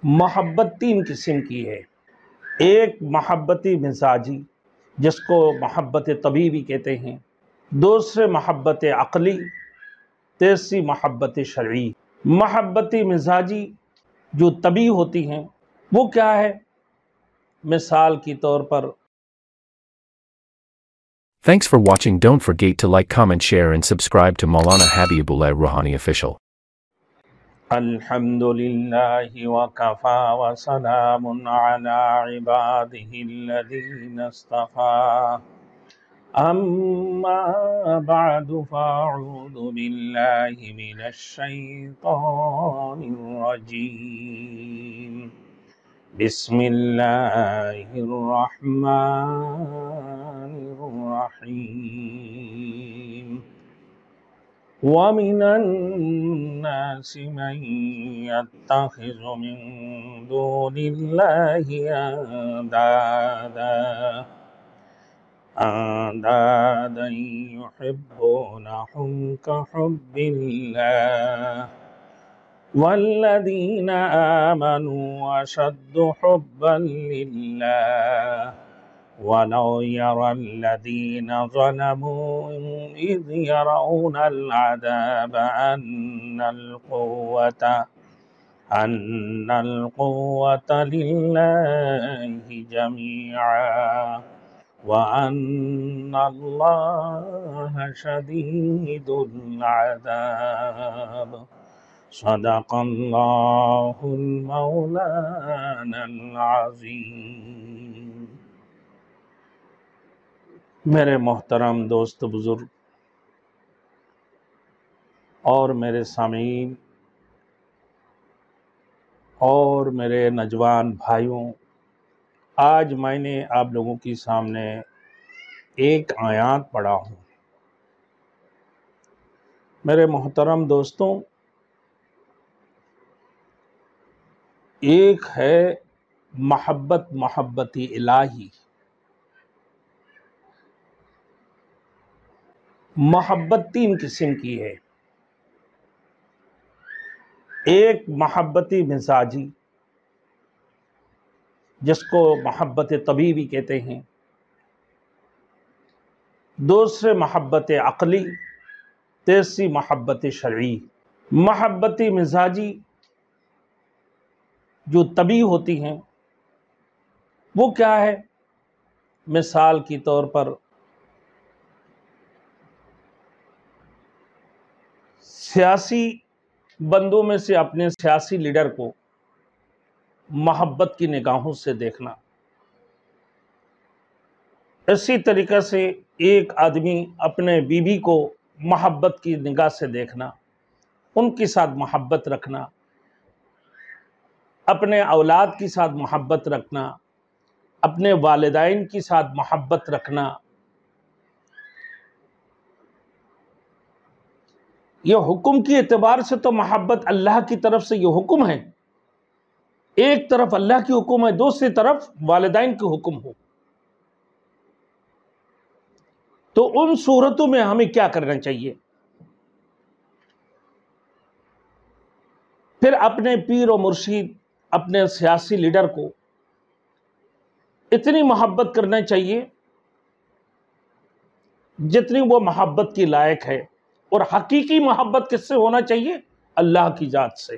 محبت تین قسم کی ہے۔ ایک محبت مزاجی جس کو محبت طبیعی کہتے ہیں، دوسرے محبت عقلی، تیسری محبت شرعی۔ محبت مزاجی جو طبیعی ہوتی ہیں وہ کیا ہے؟ مثال کے طور پر Thanks for watching. Don't forget to like, comment, share and subscribe to Maulana Habibullah Rouhani Official. الحمدللہ وکفا وسلام علی عباده الذین اصطفى اما بعد فاعوذ باللہ من الشیطان الرجیم بسم اللہ الرحمن الرحیم وَمِنَ النَّاسِ مَن يَتَّخِذُ مِن دُونِ اللَّهِ أَندَادًا يُحِبُّونَهُمْ كَحُبِّ اللَّهِ وَالَّذِينَ آمَنُوا أَشَدُّ حُبًّا لِلَّهِ وَلَوْ يَرَى الَّذِينَ ظَلَمُوا إِذْ يَرَوْنَ الْعَذَابَ أَنَّ الْقُوَّةَ لِلَّهِ جَمِيعًا وَأَنَّ اللَّهَ شَدِيدُ الْعَذَابِ صدق اللہ المولانا العظیم۔ میرے محترم دوست بزرگ اور میرے سامعین اور میرے نوجوان بھائیوں، آج میں نے آپ لوگوں کے سامنے ایک آیات پڑھا ہوں۔ میرے محترم دوستوں، ایک ہے محبت الہی۔ محبت تین قسم کی ہے۔ ایک محبت مزاجی جس کو محبت طبیعی کہتے ہیں، دوسرے محبت عقلی، تیسری محبت شرعی۔ محبت مزاجی جو طبیعی ہوتی ہیں وہ کیا ہے؟ مثال کے طور پر سیاسی بندوں میں سے اپنے سیاسی لیڈر کو محبت کی نگاہوں سے دیکھنا، اسی طریقے سے ایک آدمی اپنے بیوی کو محبت کی نگاہ سے دیکھنا، ان کے ساتھ محبت رکھنا، اپنے اولاد کے ساتھ محبت رکھنا، اپنے والدین کے ساتھ محبت رکھنا، یہ حکم کی اعتبار سے تو محبت اللہ کی طرف سے یہ حکم ہے، ایک طرف اللہ کی حکم ہے، دوسری طرف والدین کی حکم ہو، تو ان صورتوں میں ہمیں کیا کرنا چاہیے؟ پھر اپنے پیر و مرشد، اپنے سیاسی لیڈر کو اتنی محبت کرنا چاہیے جتنی وہ محبت کی لائق ہے، اور حقیقی محبت کس سے ہونا چاہیے؟ اللہ کی ذات سے۔